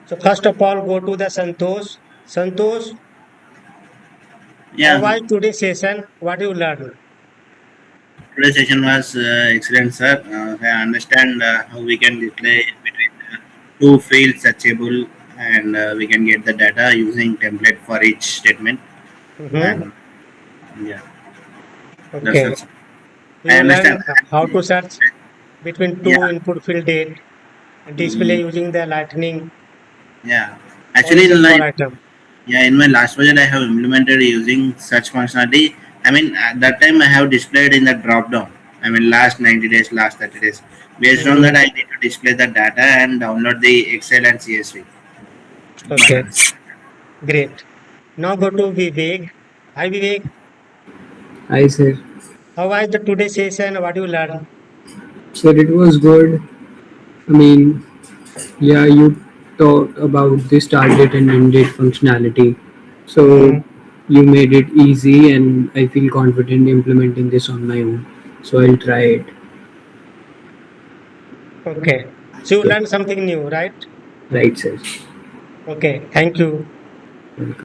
So first of all, go to the Santosh. Santosh, how Yeah, was today's session? What you learned? today's session was excellent, sir. I understand how we can display between two fields searchable, and we can get the data using template for each statement. Mm-hmm. And yeah, that's Okay. it. I You learn understand. how to search between two Yeah, input field date and display mm, using the lightning yeah. Actually, origin for item. in my last project, I have implemented using search functionality. I mean, at that time, I have displayed in the drop down. I mean, last 90 days, last 30 days. Based on that, Mm-hmm. I need to display the data and download the Excel and CSV Okay, buttons. great. Now go to Vivek. Hi Vivek. I said, How was the today's session? What you learn? said it was good. I mean, yeah, you talked about this start date and end date functionality. So Mm-hmm. you made it easy, and I feel confident implementing this on my own. So I'll try it. Okay. So you Yeah, learned something new, right? right, sir. Okay. Thank you. Welcome.